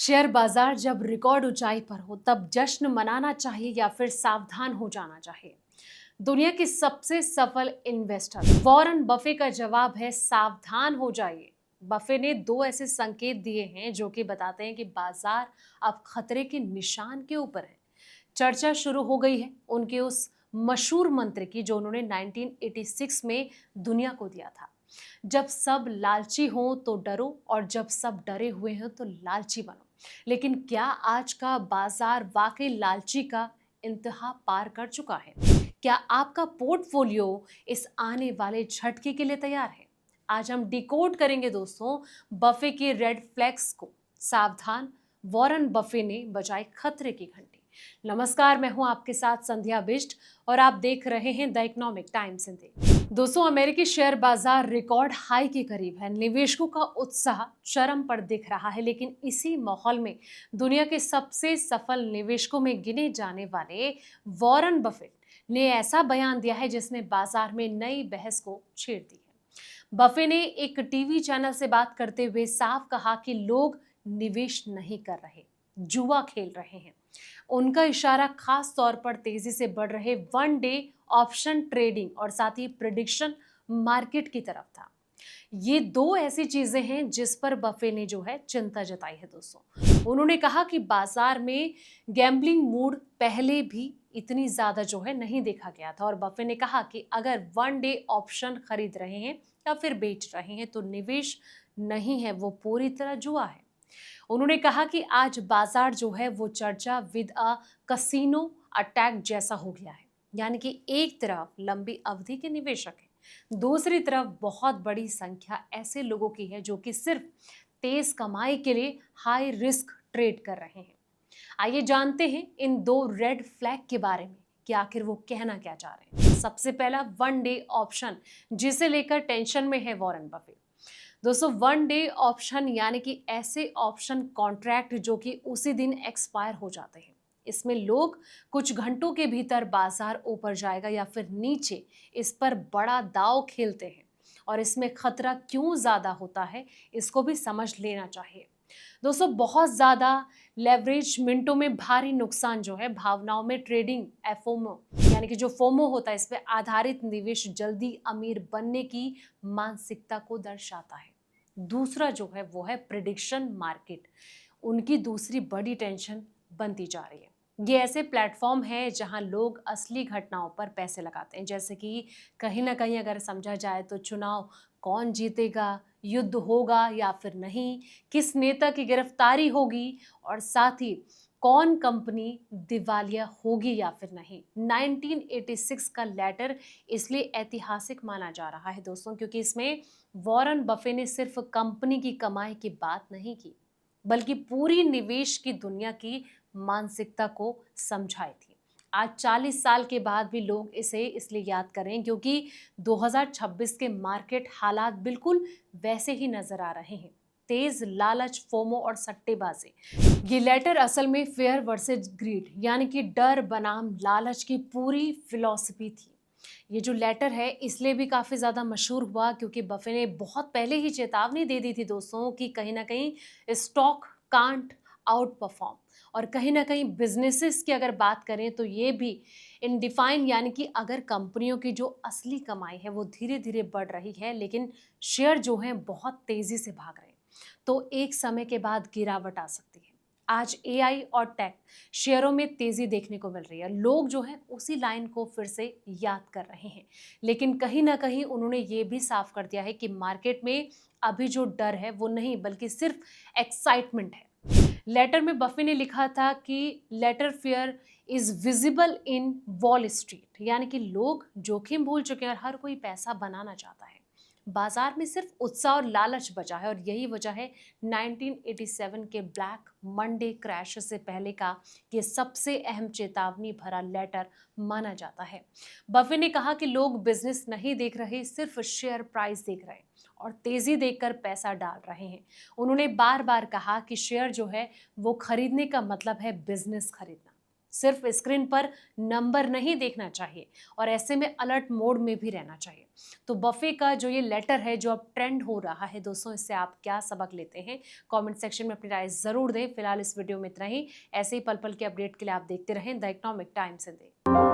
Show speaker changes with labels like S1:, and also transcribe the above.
S1: Share बाजार जब record ऊंचाई पर हो तब जश्न मनाना चाहिए या फिर सावधान हो जाना चाहिए। दुनिया के सबसे सफल इन्वेस्टर वॉरेन बफे का जवाब है सावधान हो जाइए। बफे ने दो ऐसे संकेत दिए हैं जो कि बताते हैं कि बाजार अब खतरे के निशान के ऊपर है। चर्चा शुरू हो गई है उनके उस मशहूर मंत्र की जो उन्होंने 1986 में दुनिया को दिया था। जब सब लालची हो तो डरो और जब सब डरे हुए हो तो लालची बनो। लेकिन क्या आज का बाजार वाकई लालची का इंतहा पार कर चुका है? क्या आपका पोर्टफोलियो इस आने वाले झटके के लिए तैयार है? आज हम डिकोड करेंगे दोस्तों बफे के रेड फ्लैग्स को। सावधान, वॉरेन बफे ने बजाई खतरे की घंटी। नमस्कार, मैं हूं आपके साथ संध्या बिष्ट और आप देख रहे हैं द इकोनॉमिक टाइम्स हिंदी। दोस्तों, अमेरिकी शेयर बाजार रिकॉर्ड हाई के करीब है। निवेशकों का उत्साह चरम पर दिख रहा है, लेकिन इसी माहौल में दुनिया के सबसे सफल निवेशकों में गिने जाने वाले वॉरेन बफेट ने ऐसा बयान दिया है जिसने बाजार में नई बहस को छेड़ दी है। बफे ने एक टीवी चैनल से बात करते हुए साफ कहा कि लोग निवेश नहीं कर रहे, जुआ खेल रहे हैं। उनका इशारा खास तौर पर तेजी से बढ़ रहे वन डे ऑप्शन ट्रेडिंग और साथ ही प्रिडिक्शन मार्केट की तरफ था। ये दो ऐसी चीजें हैं जिस पर बफे ने जो है चिंता जताई है दोस्तों। उन्होंने कहा कि बाजार में गैम्बलिंग मूड पहले भी इतनी ज्यादा जो है नहीं देखा गया था और बफे ने कहा कि अगर वन डे ऑप्शन खरीद रहे हैं या फिर बेच रहे हैं तो निवेश नहीं है, वो पूरी तरह जुआ है। उन्होंने कहा कि आज बाजार जो है वो चर्चा विद अ कसिनो अटैक जैसा हो गया है। यानी कि एक तरफ लंबी अवधि के निवेशक हैं, दूसरी तरफ बहुत बड़ी संख्या ऐसे लोगों की है जो कि सिर्फ तेज कमाई के लिए हाई रिस्क ट्रेड कर रहे हैं। आइए जानते हैं इन दो रेड फ्लैग के बारे में कि आखिर वो कहना क्या चाह रहे हैं। सबसे पहला वन डे ऑप्शन, जिसे लेकर टेंशन में है वॉरेन बफेट। दोस्तों, वन डे ऑप्शन यानी कि ऐसे ऑप्शन कॉन्ट्रैक्ट जो कि उसी दिन एक्सपायर हो जाते हैं। इसमें लोग कुछ घंटों के भीतर बाजार ऊपर जाएगा या फिर नीचे, इस पर बड़ा दांव खेलते हैं। और इसमें खतरा क्यों ज्यादा होता है इसको भी समझ लेना चाहिए। दोस्तों, बहुत ज्यादा लेवरेज मिनटों में भारी नुकसान जो है भावनाओं में ट्रेडिंग एफोमो यानी कि जो फोमो होता है, इस पे आधारित निवेश जल्दी अमीर बनने की मानसिकता को दर्शाता है। दूसरा जो है वो है प्रिडिक्शन मार्केट, उनकी दूसरी बड़ी टेंशन बनती जा रही है। ये ऐसे प्लेटफॉर्म है जहां लोग असली घटनाओं पर पैसे लगाते हैं, जैसे कि कहीं ना कहीं अगर समझा जाए तो चुनाव कौन जीतेगा, युद्ध होगा या फिर नहीं, किस नेता की गिरफ्तारी होगी और साथ ही कौन कंपनी दिवालिया होगी या फिर नहीं। 1986 का लेटर इसलिए ऐतिहासिक माना जा रहा है दोस्तों क्योंकि इसमें वॉरेन बफे ने सिर्फ कंपनी की कमाई की बात नहीं की, बल्कि पूरी निवेश की दुनिया की मानसिकता को समझाई थी। आज 40 साल के बाद भी लोग इसे इसलिए याद करें क्योंकि 2026 के मार्केट हालात बिल्कुल वैसे ही नजर आ रहे हैं। तेज लालच, फोमो और सट्टेबाजी। ये लेटर असल में फेयर वर्सेस ग्रीड यानी कि डर बनाम लालच की पूरी फिलॉसफी थी। ये जो लेटर है इसलिए भी काफ़ी ज़्यादा मशहूर हुआ क्योंकि बफे ने बहुत पहले ही चेतावनी दे दी थी दोस्तों कि कहीं ना कहीं स्टॉक कांट आउट परफॉर्म। और कहीं ना कहीं बिजनेसेस की अगर बात करें तो ये भी इनडिफाइन यानी कि अगर कंपनियों की जो असली कमाई है वो धीरे धीरे बढ़ रही है लेकिन शेयर जो है बहुत तेज़ी से भाग रहे हैं तो एक समय के बाद गिरावट आ सकती है। आज एआई और टेक शेयरों में तेजी देखने को मिल रही है। लोग जो है उसी लाइन को फिर से याद कर रहे हैं, लेकिन कहीं ना कहीं उन्होंने ये भी साफ कर दिया है कि मार्केट में अभी जो डर है वो नहीं बल्कि सिर्फ एक्साइटमेंट है। लेटर में बफे ने लिखा था कि letter fear is visible in Wall Street यानी कि लोग जोखिम भूल चुके हैं और हर कोई पैसा बनाना चाहता है। बाजार में सिर्फ उत्साह और लालच बचा है और यही वजह है 1987 के ब्लैक मंडे क्रैश से पहले का ये सबसे अहम चेतावनी भरा लेटर माना जाता है। बफे ने कहा कि लोग बिजनेस नहीं देख रहे, सिर्फ शेयर प्राइस देख रहे हैं और तेजी देखकर पैसा डाल रहे हैं। उन्होंने बार बार कहा कि शेयर जो है वो खरीदने का मतलब है बिजनेस खरीदना। सिर्फ स्क्रीन पर नंबर नहीं देखना चाहिए और ऐसे में अलर्ट मोड में भी रहना चाहिए। तो बफे का जो ये लेटर है जो अब ट्रेंड हो रहा है दोस्तों, इससे आप क्या सबक लेते हैं? कमेंट सेक्शन में अपनी राय जरूर दें। फिलहाल इस वीडियो में इतना ही। ऐसे ही पल पल के अपडेट के लिए आप देखते रहें द इकोनॉमिक टाइम्स हिंदी।